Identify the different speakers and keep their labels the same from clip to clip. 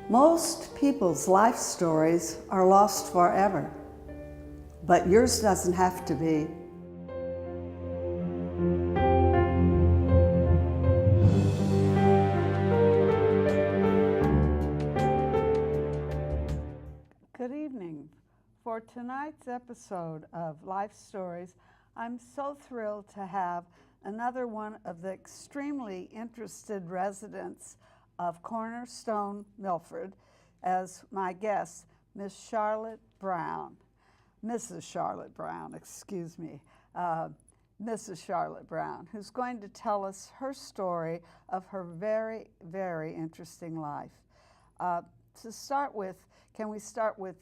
Speaker 1: Most people's life stories are lost forever, but yours doesn't have to be. Good evening. For tonight's episode of Life Stories, I'm so thrilled to have another one of the extremely interested residents of Cornerstone, Milford, as my guest, Miss Charlotte Brown. Mrs. Charlotte Brown, excuse me. Mrs. Charlotte Brown, who's going to tell us her story of her very, very interesting life. To start with, can we start with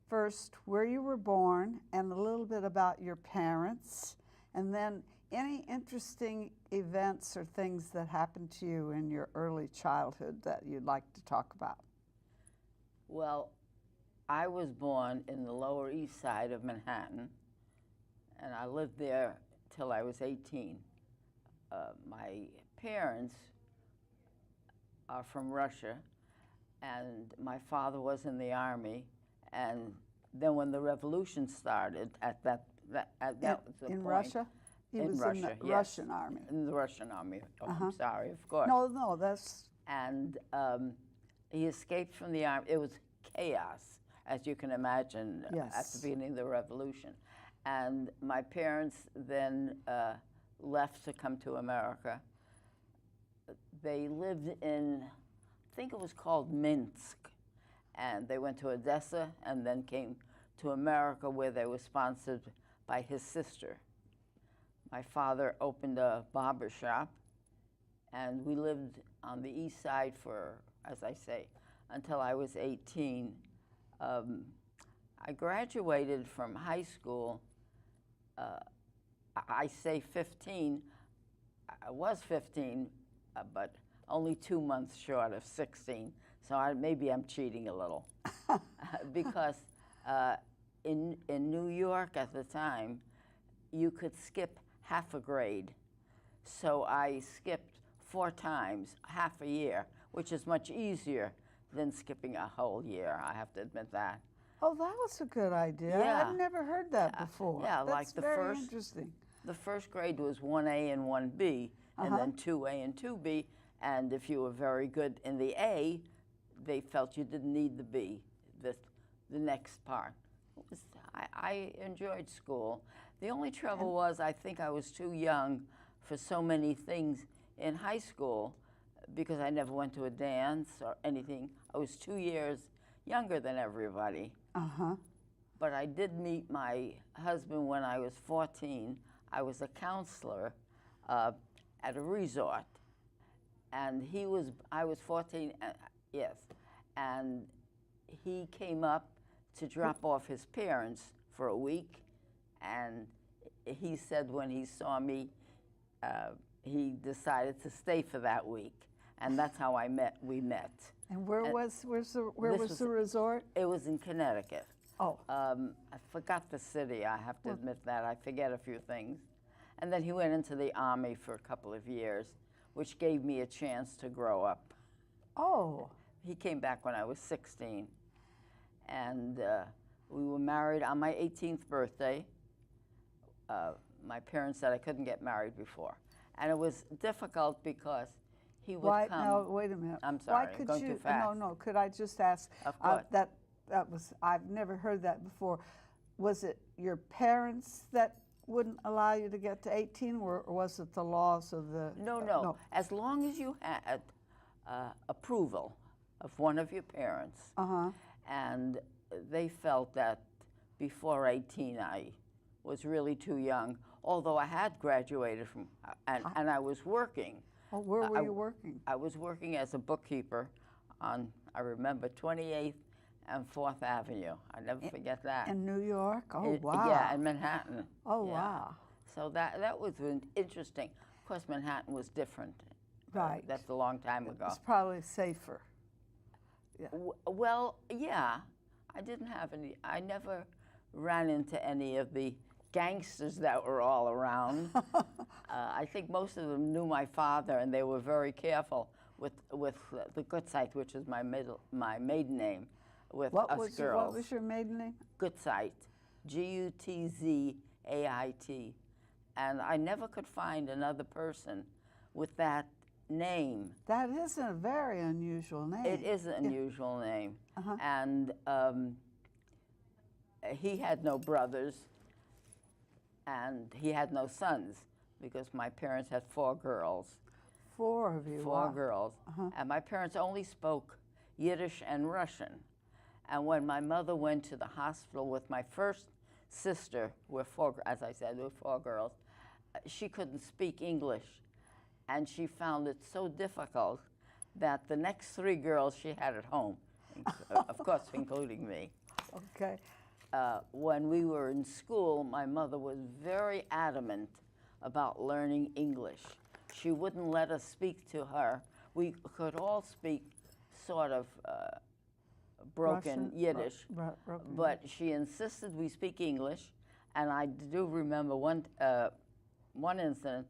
Speaker 1: first where you were born and a little bit about your parents, and then any interesting events or things that happened to you in your early childhood that you'd like to talk about?
Speaker 2: Well, I was born in the Lower East Side of Manhattan, and I lived there till I was 18. My parents are from Russia, and my father was in the Army, and then when the revolution started, that was the
Speaker 1: in
Speaker 2: point.
Speaker 1: Russia? He was in the
Speaker 2: yes.
Speaker 1: Russian Army.
Speaker 2: In the Russian Army. Oh, I'm sorry, of course.
Speaker 1: No, that's...
Speaker 2: And he escaped from the army. It was chaos, as you can imagine, at the beginning of the revolution. And my parents then left to come to America. They lived in, I think it was called Minsk. And they went to Odessa and then came to America, where they were sponsored by his sister. My father opened a barber shop, and we lived on the East Side for, as I say, until I was 18. I graduated from high school, I say 15. I was 15, but only 2 months short of 16. So maybe I'm cheating a little. Because in New York at the time, you could skip half a grade. So I skipped 4 times, half a year, which is much easier than skipping a whole year, I have to admit that.
Speaker 1: Oh, that was a good idea.
Speaker 2: Yeah.
Speaker 1: I've never heard that before.
Speaker 2: Yeah,
Speaker 1: That's
Speaker 2: like
Speaker 1: very interesting.
Speaker 2: The first grade was 1A and 1B, and then 2A and 2B, and if you were very good in the A, they felt you didn't need the B, the next part. I enjoyed school. The only trouble was I think I was too young for so many things in high school because I never went to a dance or anything. I was 2 years younger than everybody. But I did meet my husband when I was 14. I was a counselor at a resort. And I was 14, yes. And he came up to drop off his parents for a week. And he said when he saw me, he decided to stay for that week. And that's how we met.
Speaker 1: And where was the resort?
Speaker 2: It was in Connecticut.
Speaker 1: Oh.
Speaker 2: I forgot the city, I have to admit that. I forget a few things. And then he went into the Army for a couple of years, which gave me a chance to grow up.
Speaker 1: Oh.
Speaker 2: He came back when I was 16. And we were married on my 18th birthday. My parents said I couldn't get married before. And it was difficult because he would come.
Speaker 1: No, wait a minute.
Speaker 2: I'm sorry,
Speaker 1: Why could
Speaker 2: going
Speaker 1: you,
Speaker 2: too fast.
Speaker 1: No, could I just ask?
Speaker 2: Of course.
Speaker 1: That was, I've never heard that before. Was it your parents that wouldn't allow you to get to 18, or was it the laws of the?
Speaker 2: No. As long as you had approval of one of your parents, and they felt that before 18 I was really too young, although I had graduated from, and I was working.
Speaker 1: Oh, where were you working?
Speaker 2: I was working as a bookkeeper on, I remember, 28th and 4th Avenue. I never forget that.
Speaker 1: In New York? Oh, wow.
Speaker 2: Yeah, in Manhattan.
Speaker 1: Oh,
Speaker 2: yeah.
Speaker 1: wow.
Speaker 2: So that was interesting. Of course, Manhattan was different.
Speaker 1: Right.
Speaker 2: That's a long time ago.
Speaker 1: It's probably safer. Yeah.
Speaker 2: Well, yeah. I never ran into any of the gangsters that were all around. I think most of them knew my father, and they were very careful with the Gutzeit, which is my maiden name, with
Speaker 1: What
Speaker 2: us
Speaker 1: was
Speaker 2: girls.
Speaker 1: what was your maiden name?
Speaker 2: Gutzeit, Gutzait, and I never could find another person with that name.
Speaker 1: That is a very unusual name.
Speaker 2: It is an unusual name, and he had no brothers, and he had no sons because my parents had 4 girls.
Speaker 1: 4 of you.
Speaker 2: 4
Speaker 1: wow.
Speaker 2: girls, and my parents only spoke Yiddish and Russian. And when my mother went to the hospital with my first sister, as I said, we're 4 girls, she couldn't speak English, and she found it so difficult that the next 3 girls she had at home, of course, including me.
Speaker 1: Okay.
Speaker 2: When we were in school, my mother was very adamant about learning English. She wouldn't let us speak to her. We could all speak sort of broken
Speaker 1: Russian?
Speaker 2: Yiddish,
Speaker 1: Broken
Speaker 2: but she insisted we speak English. And I do remember one incident.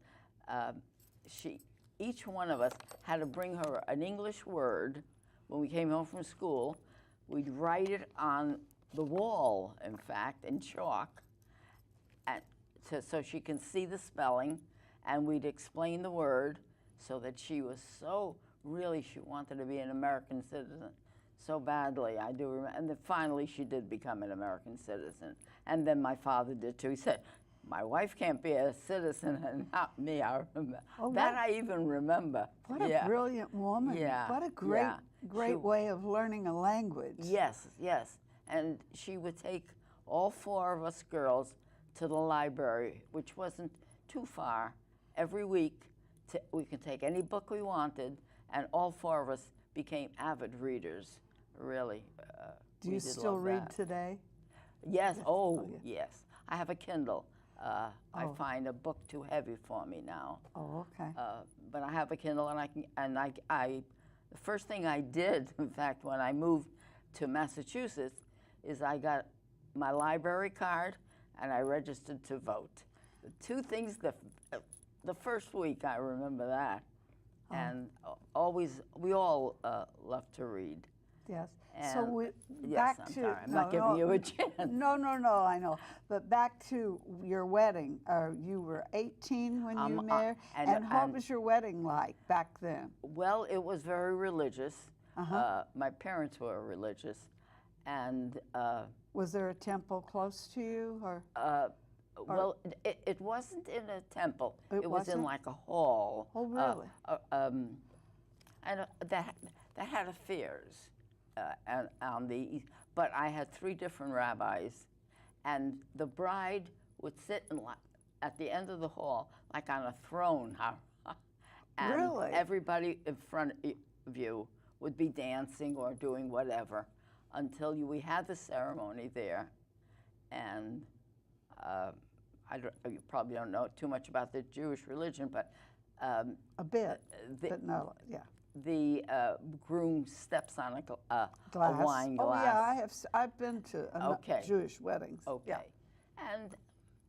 Speaker 2: Each one of us had to bring her an English word when we came home from school. We'd write it on the wall, in fact, in chalk, so she can see the spelling, and we'd explain the word so that she was she wanted to be an American citizen so badly, I do remember. And then finally she did become an American citizen. And then my father did too. He said, my wife can't be a citizen and not me. I remember.
Speaker 1: Oh,
Speaker 2: that I even remember.
Speaker 1: What a brilliant woman.
Speaker 2: Yeah.
Speaker 1: What a great way of learning a language.
Speaker 2: Yes, yes. And she would take all 4 of us girls to the library, which wasn't too far. Every week, we could take any book we wanted, and all 4 of us became avid readers, really.
Speaker 1: Do you still read today?
Speaker 2: Yes, yes. I have a Kindle. I find a book too heavy for me now.
Speaker 1: Oh, okay.
Speaker 2: But I have a Kindle, and the first thing I did, in fact, when I moved to Massachusetts, is I got my library card and I registered to vote. The 2 things, the first week I remember that. And we all love to read.
Speaker 1: Yes.
Speaker 2: And
Speaker 1: so
Speaker 2: yes, I'm sorry, I'm not giving you a chance.
Speaker 1: No, I know. But back to your wedding. You were 18 when you married, and what was your wedding like back then?
Speaker 2: Well, it was very religious. My parents were religious, and
Speaker 1: was there a temple close to you, or?
Speaker 2: Well, it wasn't in a temple. It was
Speaker 1: wasn't?
Speaker 2: in like a hall.
Speaker 1: Oh, really?
Speaker 2: And that had affairs on the east. But I had 3 different rabbis, and the bride would sit at the end of the hall, like on a throne. And
Speaker 1: really?
Speaker 2: Everybody in front of you would be dancing or doing whatever until we had the ceremony there. And you probably don't know too much about the Jewish religion, but
Speaker 1: a bit, but no, yeah.
Speaker 2: The groom steps on a
Speaker 1: glass.
Speaker 2: wine glass.
Speaker 1: Oh yeah, I've been to Jewish weddings.
Speaker 2: Okay.
Speaker 1: Yeah.
Speaker 2: And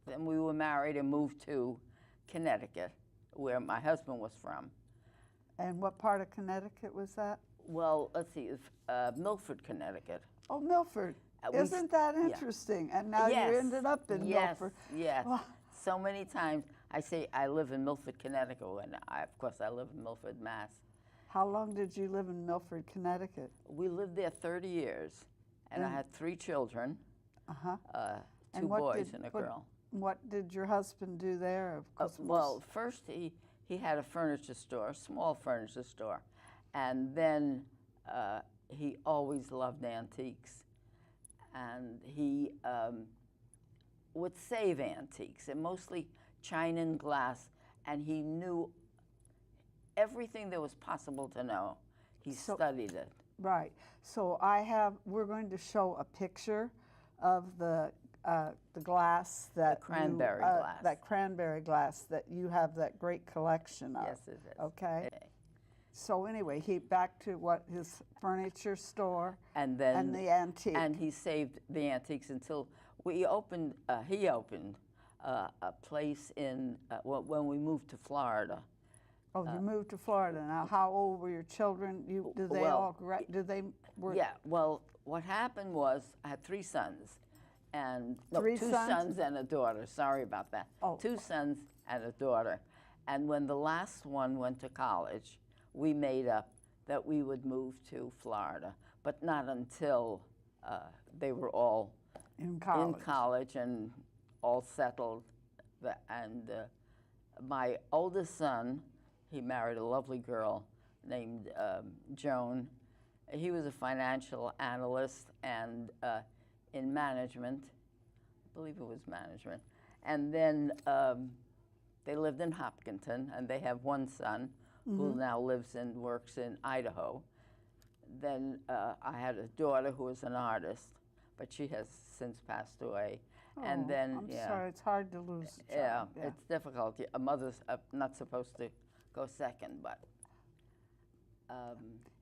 Speaker 2: then we were married and moved to Connecticut, where my husband was from.
Speaker 1: And what part of Connecticut was that?
Speaker 2: Well, let's see, Milford, Connecticut.
Speaker 1: Oh, Milford. Isn't that interesting? And now you ended up in Milford.
Speaker 2: Yes, so many times I say I live in Milford, Connecticut, and of course I live in Milford, Mass.
Speaker 1: How long did you live in Milford, Connecticut?
Speaker 2: We lived there 30 years, and I had 3 children, 2 boys and a girl.
Speaker 1: What did your husband do there?
Speaker 2: Well, first he had a furniture store, a small furniture store, and then he always loved antiques. And he would save antiques, and mostly china and glass, and he knew everything there was possible to know. He studied it.
Speaker 1: Right. So we're going to show a picture of the glass that
Speaker 2: cranberry glass.
Speaker 1: That cranberry glass that you have that great collection of.
Speaker 2: Yes, it is.
Speaker 1: Okay. So anyway, back to his furniture store
Speaker 2: and the
Speaker 1: antique.
Speaker 2: And he saved the antiques until he opened a place in when we moved to Florida.
Speaker 1: Oh, you moved to Florida. Now, how old were your children? Did they
Speaker 2: well,
Speaker 1: were
Speaker 2: Yeah, well, what happened was I had 3 sons, and no,
Speaker 1: Three
Speaker 2: two
Speaker 1: sons?
Speaker 2: sons and a daughter. Sorry about that.
Speaker 1: Oh.
Speaker 2: 2 sons and a daughter. And when the last one went to college, we made up that we would move to Florida, but not until they were all
Speaker 1: in college?
Speaker 2: in college and all settled. And my oldest son, he married a lovely girl named Joan. He was a financial analyst and in management. I believe it was management. And then they lived in Hopkinton, and they have 1 son who now lives and works in Idaho. Then I had a daughter who was an artist, but she has since passed away. And then,
Speaker 1: I'm sorry, it's hard to lose a child.
Speaker 2: yeah, it's difficult. A mother's not supposed to go second, but.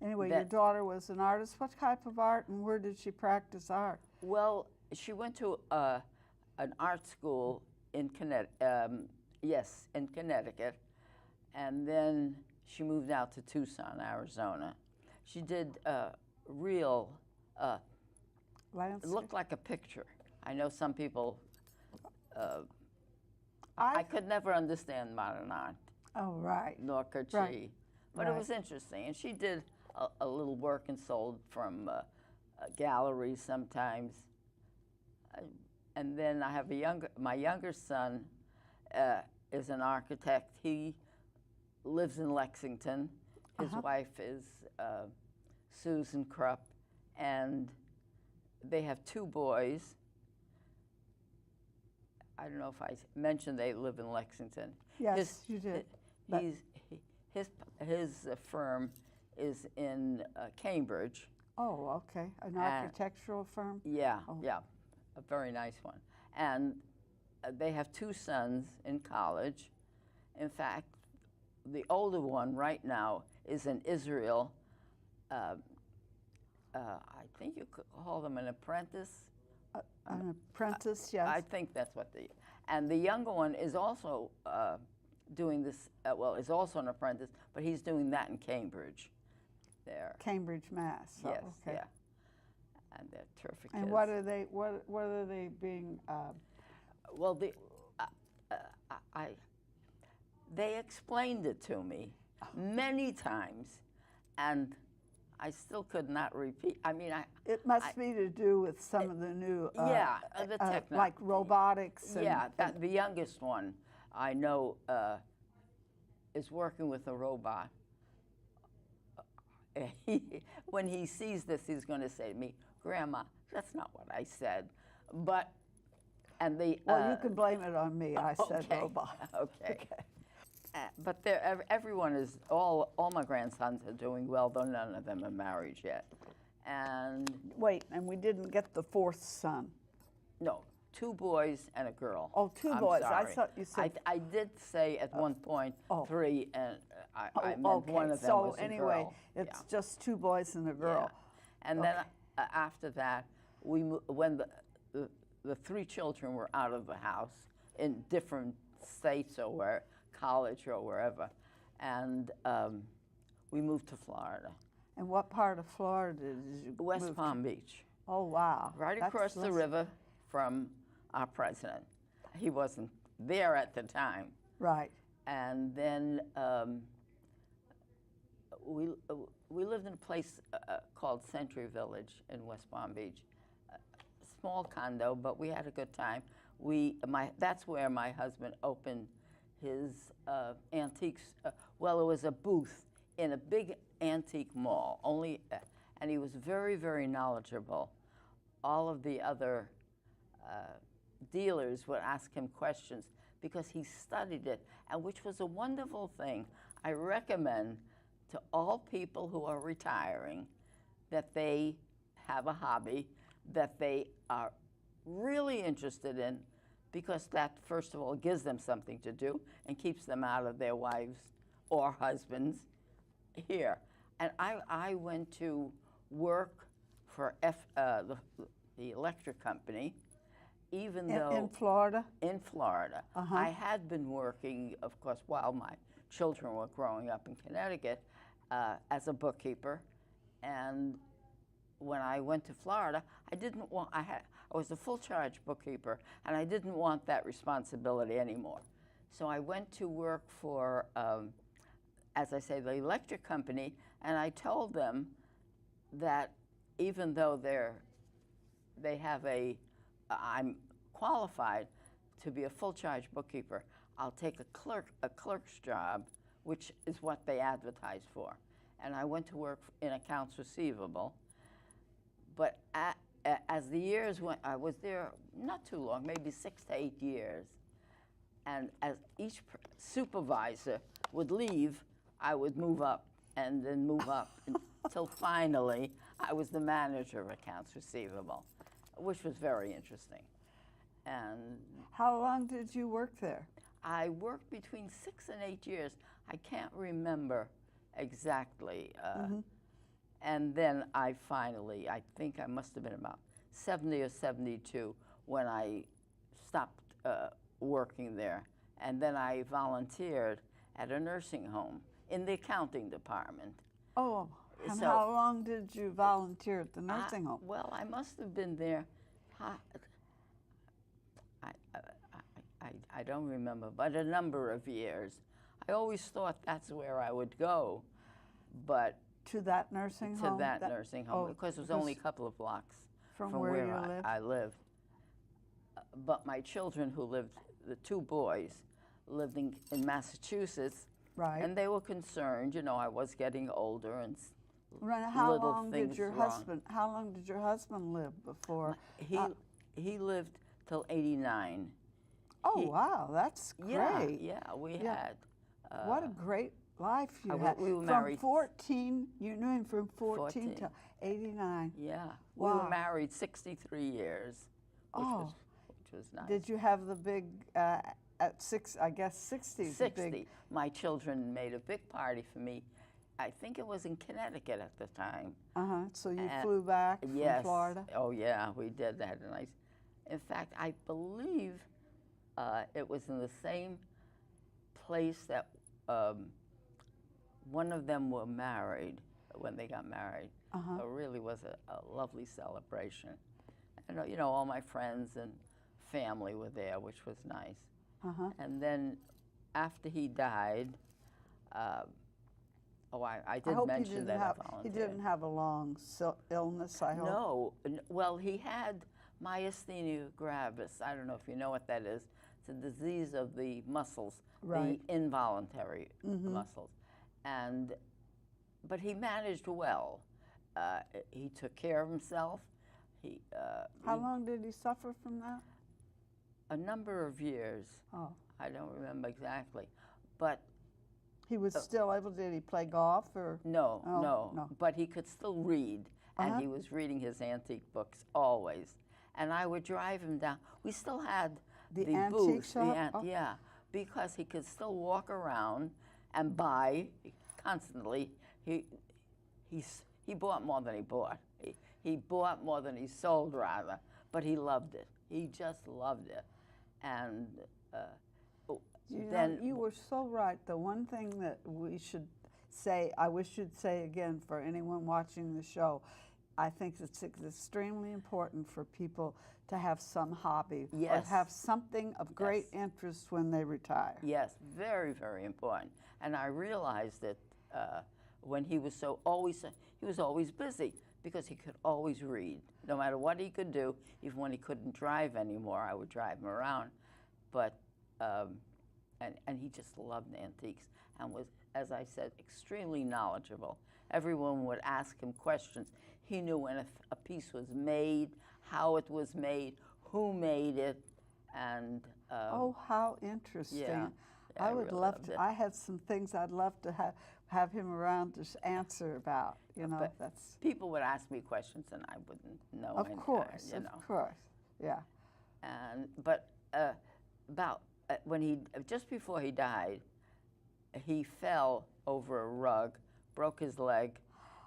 Speaker 1: Anyway, your daughter was an artist. What type of art, and where did she practice art?
Speaker 2: Well, she went to an art school in Connecticut. Yes, in Connecticut, and then she moved out to Tucson, Arizona. She did real. It
Speaker 1: Landscape?
Speaker 2: looked like a picture. I know some people. I could never understand modern art,
Speaker 1: Oh, right.
Speaker 2: nor could
Speaker 1: Right.
Speaker 2: she. But it was interesting, and she did a little work and sold from galleries sometimes. And then I have my younger son is an architect. He lives in Lexington. His wife is Susan Krupp, and they have 2 boys. I don't know if I mentioned they live in Lexington.
Speaker 1: Yes, you did. But-
Speaker 2: His firm is in Cambridge.
Speaker 1: Oh, okay. An architectural firm?
Speaker 2: Yeah,
Speaker 1: Oh.
Speaker 2: yeah, a very nice one. And they have 2 sons in college. In fact, the older one right now is in Israel. I think you could call them an apprentice.
Speaker 1: An apprentice, yes.
Speaker 2: I think that's what and the younger one is also doing this, is also an apprentice, but he's doing that in Cambridge there.
Speaker 1: Cambridge, Mass. Oh,
Speaker 2: Yes,
Speaker 1: okay.
Speaker 2: yeah. And they're terrific
Speaker 1: And
Speaker 2: kids.
Speaker 1: what are they being?
Speaker 2: Well, they explained it to me many times, and I still could not repeat. I mean,
Speaker 1: It must be to do with some of the new,
Speaker 2: the technology.
Speaker 1: like robotics. And,
Speaker 2: Yeah, the youngest one I know is working with a robot. When he sees this, he's going to say to me, "Grandma, that's not what I said." But, and the
Speaker 1: well, you can blame it on me. I said
Speaker 2: okay,
Speaker 1: robot.
Speaker 2: Okay. But everyone is all my grandsons are doing well, though none of them are married yet. And
Speaker 1: Wait, and we didn't get the 4th son.
Speaker 2: no, 2 boys and a girl.
Speaker 1: Oh, 2
Speaker 2: I'm
Speaker 1: boys. I
Speaker 2: sorry.
Speaker 1: thought you said.
Speaker 2: I did say at one point 3, and I meant
Speaker 1: okay.
Speaker 2: one of them
Speaker 1: so
Speaker 2: was a
Speaker 1: anyway,
Speaker 2: girl.
Speaker 1: it's just 2 boys and a girl.
Speaker 2: Yeah. And then after that, when the 3 children were out of the house in different states or where college or wherever, and we moved to Florida.
Speaker 1: And what part of Florida did you
Speaker 2: West
Speaker 1: move
Speaker 2: Palm Beach.
Speaker 1: Oh, wow.
Speaker 2: Right
Speaker 1: That's
Speaker 2: across the
Speaker 1: less-
Speaker 2: river from our president. He wasn't there at the time.
Speaker 1: Right.
Speaker 2: And then we lived in a place called Century Village in West Palm Beach. Small condo, but we had a good time. That's where my husband opened his antiques. Well, it was a booth in a big antique mall. And he was very, very knowledgeable. All of the other dealers would ask him questions because he studied it, and which was a wonderful thing. I recommend to all people who are retiring that they have a hobby that they are really interested in, because that, first of all, gives them something to do and keeps them out of their wives or husbands here. And I went to work for the electric company, even though
Speaker 1: In Florida?
Speaker 2: in Florida. I had been working, of course, while my children were growing up in Connecticut as a bookkeeper. And when I went to Florida, I was a full charge bookkeeper, and I didn't want that responsibility anymore. So I went to work for, as I say, the electric company, and I told them that even though I'm qualified to be a full charge bookkeeper, I'll take a clerk's job, which is what they advertise for. And I went to work in accounts receivable. But as the years went, I was there not too long, maybe 6 to 8 years. And as each supervisor would leave, I would move up and then move up until finally I was the manager of accounts receivable, which was very interesting. And
Speaker 1: How long did you work there?
Speaker 2: I worked between 6 and 8 years. I can't remember exactly. And then I think I must have been about 70 or 72 when I stopped working there. And then I volunteered at a nursing home in the accounting department.
Speaker 1: Oh, and
Speaker 2: So-
Speaker 1: how long did you volunteer at the nursing home?
Speaker 2: Well, I must have been there. I don't remember, but a number of years. I always thought that's where I would go, but
Speaker 1: To that nursing
Speaker 2: to
Speaker 1: home?
Speaker 2: that nursing home,
Speaker 1: oh,
Speaker 2: because it was only a couple of blocks
Speaker 1: from where you lived?
Speaker 2: I lived. But my children the 2 boys, lived in Massachusetts,
Speaker 1: Right.
Speaker 2: and they were concerned, I was getting older and
Speaker 1: How
Speaker 2: little
Speaker 1: long did
Speaker 2: things
Speaker 1: your
Speaker 2: wrong.
Speaker 1: husband live before?
Speaker 2: He lived till 89.
Speaker 1: Oh, wow, that's great.
Speaker 2: Yeah, we
Speaker 1: Yeah.
Speaker 2: had.
Speaker 1: What a great life you had.
Speaker 2: we were
Speaker 1: from
Speaker 2: married-
Speaker 1: 14, you knew him from 14 to
Speaker 2: 14.
Speaker 1: 89.
Speaker 2: Yeah, we
Speaker 1: Wow.
Speaker 2: were married 63 years, which was nice.
Speaker 1: Did you have the big, at 60 is the
Speaker 2: 60.
Speaker 1: big,
Speaker 2: My children made a big party for me. I think it was in Connecticut at the time.
Speaker 1: so you flew back from
Speaker 2: Yes.
Speaker 1: Florida?
Speaker 2: Oh yeah, we did that. And in fact, I believe it was in the same place that one of them were married when they got married. It really was a lovely celebration. And all my friends and family were there, which was nice. And then after he died, I
Speaker 1: I
Speaker 2: did
Speaker 1: hope
Speaker 2: mention that I volunteered.
Speaker 1: he didn't have a long illness, I hope.
Speaker 2: No, well, he had myasthenia gravis. I don't know if you know what that is. It's a disease of the muscles,
Speaker 1: Right.
Speaker 2: the involuntary muscles. But he managed well. He took care of himself.
Speaker 1: How long did he suffer from that?
Speaker 2: A number of years.
Speaker 1: Oh.
Speaker 2: I don't remember exactly. But
Speaker 1: He was still able, did he play golf or?
Speaker 2: no,
Speaker 1: Oh,
Speaker 2: no,
Speaker 1: no.
Speaker 2: but he could still read, and he was reading his antique books always. And I would drive him down. We still had
Speaker 1: The
Speaker 2: the
Speaker 1: antique
Speaker 2: booths,
Speaker 1: shop? Oh.
Speaker 2: yeah, because he could still walk around and buy constantly. He bought more than he bought. He bought more than he sold, rather. But he loved it. He just loved it, and then
Speaker 1: You were so right. The one thing that we should say, I wish you'd say again for anyone watching the show, I think it's extremely important for people to have some hobby or
Speaker 2: Yes.
Speaker 1: have something of great
Speaker 2: Yes.
Speaker 1: interest when they retire.
Speaker 2: Yes, very, very important. And I realized that when he was he was always busy because he could always read. No matter what he could do, even when he couldn't drive anymore, I would drive him around. But, and he just loved antiques and was, as I said, extremely knowledgeable. Everyone would ask him questions. He knew when a piece was made, how it was made, who made it, and
Speaker 1: Oh, how interesting.
Speaker 2: yeah,
Speaker 1: I
Speaker 2: I
Speaker 1: would
Speaker 2: really
Speaker 1: love
Speaker 2: loved
Speaker 1: to,
Speaker 2: it.
Speaker 1: I have some things I'd love to have him around to answer about,
Speaker 2: But
Speaker 1: that's,
Speaker 2: people would ask me questions and I wouldn't know.
Speaker 1: of
Speaker 2: any-
Speaker 1: course, yeah.
Speaker 2: But just before he died, he fell over a rug, broke his leg,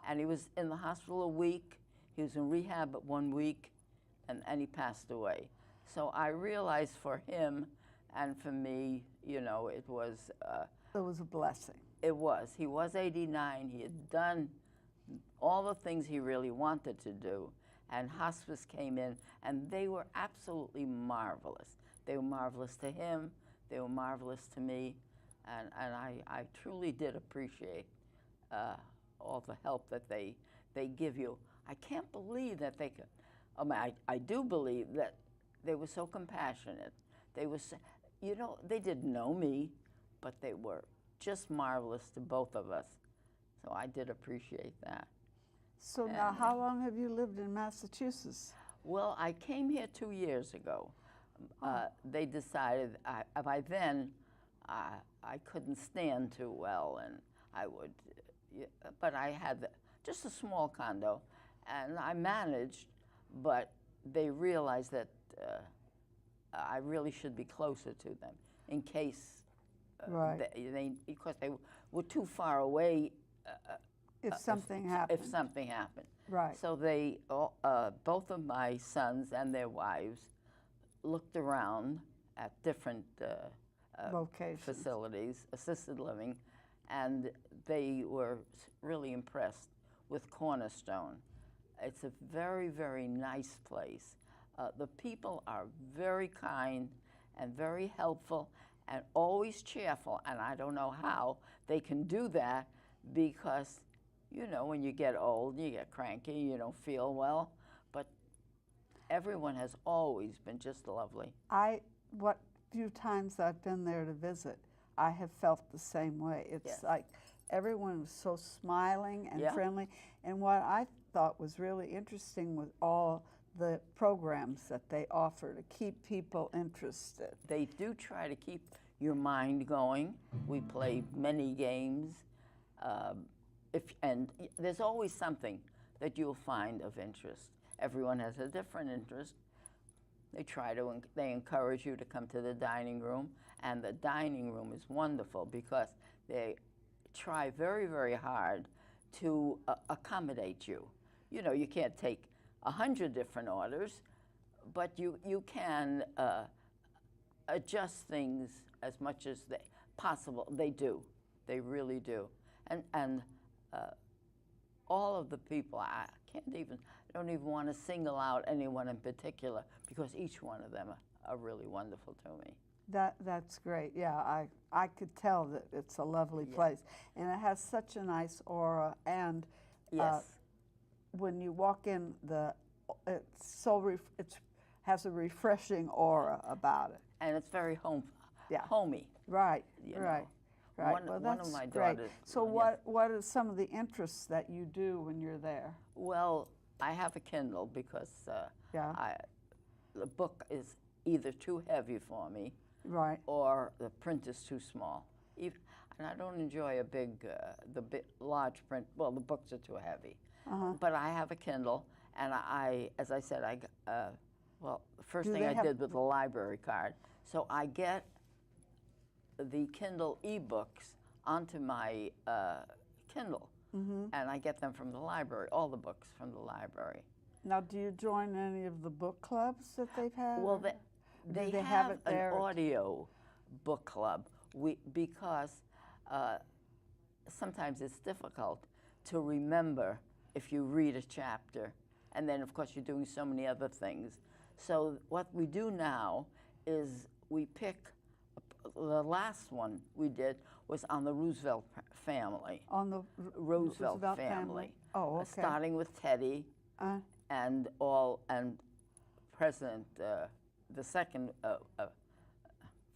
Speaker 2: and he was in the hospital a week. He was in rehab 1 week, and he passed away. So I realized for him and for me, it was
Speaker 1: It was a blessing.
Speaker 2: It was. He was 89. He had done all the things he really wanted to do. And hospice came in, and they were absolutely marvelous. They were marvelous to him. They were marvelous to me. And I truly did appreciate all the help that they give you. I can't believe that they could. I mean, I do believe that they were so compassionate. They were, you know, they didn't know me, but they were just marvelous to both of us. So I did appreciate that.
Speaker 1: So now, how long have you lived in Massachusetts?
Speaker 2: Well, I came here 2 years ago. They decided, by then, I couldn't stand too well, and I would, but I had just a small condo, and I managed, but they realized that I really should be closer to them in case because they were too far away.
Speaker 1: If something happened.
Speaker 2: If something happened.
Speaker 1: Right.
Speaker 2: So they, both of my sons and their wives, looked around at different
Speaker 1: locations,
Speaker 2: facilities, assisted living, and they were really impressed with Cornerstone. It's a very, very nice place. The people are very kind and very helpful and always cheerful, and I don't know how they can do that because, you know, when you get old, you get cranky, you don't feel well, but everyone has always been just lovely.
Speaker 1: What few times I've been there to visit, I have felt the same way. It's like everyone was so smiling and friendly, and what I thought was really interesting was all the programs that they offer to keep people interested.
Speaker 2: They do try to keep your mind going. We play many games. And there's always something that you'll find of interest. Everyone has a different interest. They encourage you to come to the dining room, and the dining room is wonderful because they try very, very hard to accommodate you. You know, you can't take 100 different orders, but you can adjust things as much as possible. They do. They really do. And all of the people, I don't even want to single out anyone in particular because each one of them are really wonderful to me.
Speaker 1: That's great. Yeah, I could tell that it's a lovely place, and it has such a nice aura. And when you walk in, it has a refreshing aura about it,
Speaker 2: and it's very homey.
Speaker 1: Right.
Speaker 2: You
Speaker 1: Right.
Speaker 2: know.
Speaker 1: Right.
Speaker 2: One
Speaker 1: Well, that's
Speaker 2: of my
Speaker 1: great.
Speaker 2: daughters.
Speaker 1: So what are some of the interests that you do when you're there?
Speaker 2: Well, I have a Kindle because the book is either too heavy for me,
Speaker 1: right,
Speaker 2: or the print is too small. And I don't enjoy large print. Well, the books are too heavy. But I have a Kindle, and as I said, well, the first thing I did with the library card. So I get the Kindle e-books onto my Kindle, and I get them from the library, all the books from the library.
Speaker 1: Now, do you join any of the book clubs that they've had?
Speaker 2: Well, they have an audio book club because sometimes it's difficult to remember if you read a chapter, and then, of course, you're doing so many other things. So what we do now is we pick, the last one we did was on the Roosevelt family.
Speaker 1: On the
Speaker 2: Roosevelt family.
Speaker 1: Oh, okay.
Speaker 2: Starting with Teddy and President, the second,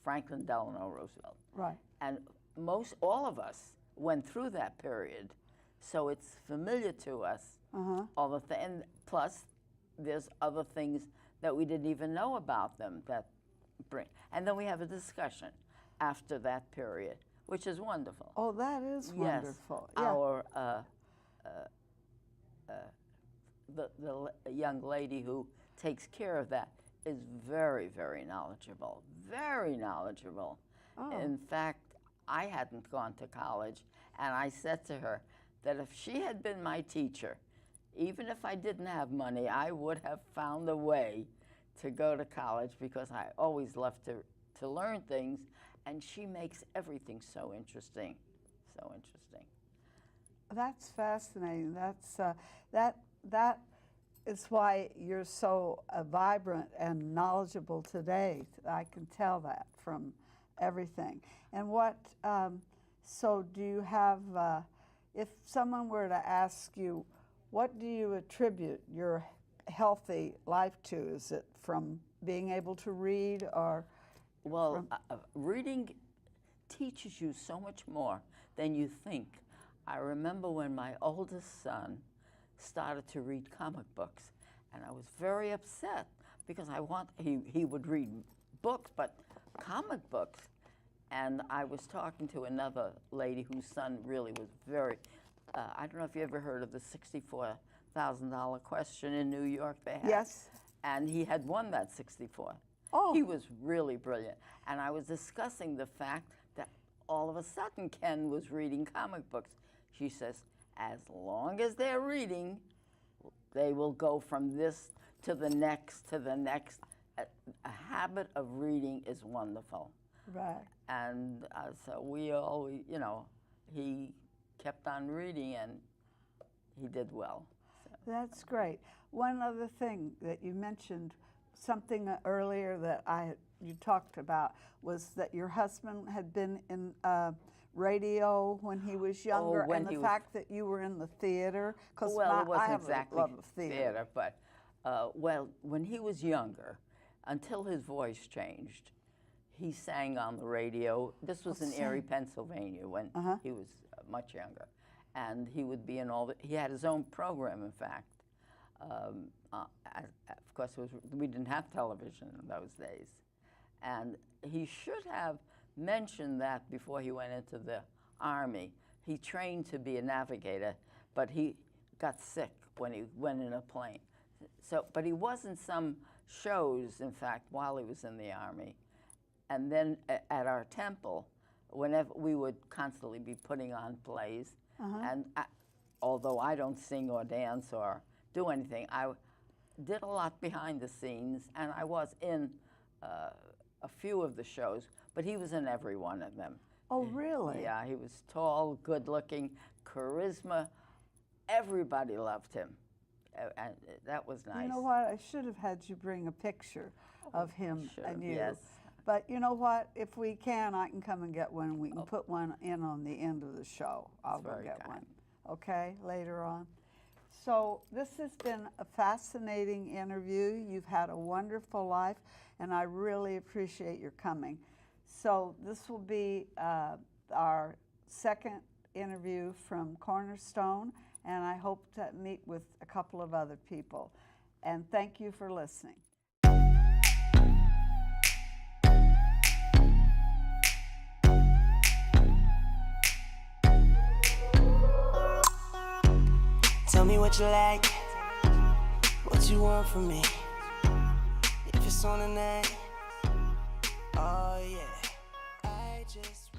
Speaker 2: Franklin Delano Roosevelt.
Speaker 1: Right.
Speaker 2: And all of us went through that period, so it's familiar to us. All the and plus, there's other things that we didn't even know about them that bring. And then we have a discussion after that period, which is wonderful.
Speaker 1: Oh, that is wonderful.
Speaker 2: Yes, our the young lady who takes care of that is very, very knowledgeable. Very knowledgeable.
Speaker 1: Oh.
Speaker 2: In fact, I hadn't gone to college, and I said to her that if she had been my teacher, even if I didn't have money, I would have found a way to go to college because I always loved to to learn things, and she makes everything so interesting, so interesting.
Speaker 1: That's fascinating. That is why you're so vibrant and knowledgeable today. I can tell that from everything. And what? So do you have? If someone were to ask you, what do you attribute your healthy life to? Is it from being able to read, or?
Speaker 2: Well, reading teaches you so much more than you think. I remember when my oldest son started to read comic books, and I was very upset because he would read books, but comic books. And I was talking to another lady whose son really was very, I don't know if you ever heard of the $64,000 question in New York they had.
Speaker 1: Yes.
Speaker 2: And he had won that 64.
Speaker 1: Oh.
Speaker 2: He was really brilliant. And I was discussing the fact that all of a sudden Ken was reading comic books. She says, as long as they're reading, they will go from this to the next to the next. A habit of reading is wonderful.
Speaker 1: Right.
Speaker 2: And so we always, he kept on reading and he did well. So.
Speaker 1: That's great. One other thing that you mentioned, something earlier that you talked about, was that your husband had been in radio when he was younger, and the fact that you were in the theater.
Speaker 2: Well, it wasn't
Speaker 1: I have
Speaker 2: exactly
Speaker 1: a love of theater.
Speaker 2: but well, when he was younger, until his voice changed, he sang on the radio. This was in Erie, Pennsylvania, when he was much younger, and he would be in he had his own program, in fact. Of course, we didn't have television in those days. And he should have mentioned that before he went into the Army. He trained to be a navigator, but he got sick when he went in a plane. So, but he was in some shows, in fact, while he was in the Army. And then at our temple, whenever we would constantly be putting on plays, and although I don't sing or dance or do anything, I did a lot behind the scenes, and I was in a few of the shows, but he was in every one of them.
Speaker 1: Oh, really?
Speaker 2: Yeah, he was tall, good-looking, charisma. Everybody loved him, and that was nice.
Speaker 1: You know what? I should have had you bring a picture of him and you.
Speaker 2: Yes.
Speaker 1: But you know what? If we can, I can come and get one. We can put one in on the end of the show. I'll go get one. Okay, later on. So this has been a fascinating interview. You've had a wonderful life, and I really appreciate your coming. So this will be our second interview from Cornerstone, and I hope to meet with a couple of other people. And thank you for listening.
Speaker 3: Tell me what you like, what you want from me. If it's on tonight, oh yeah, I just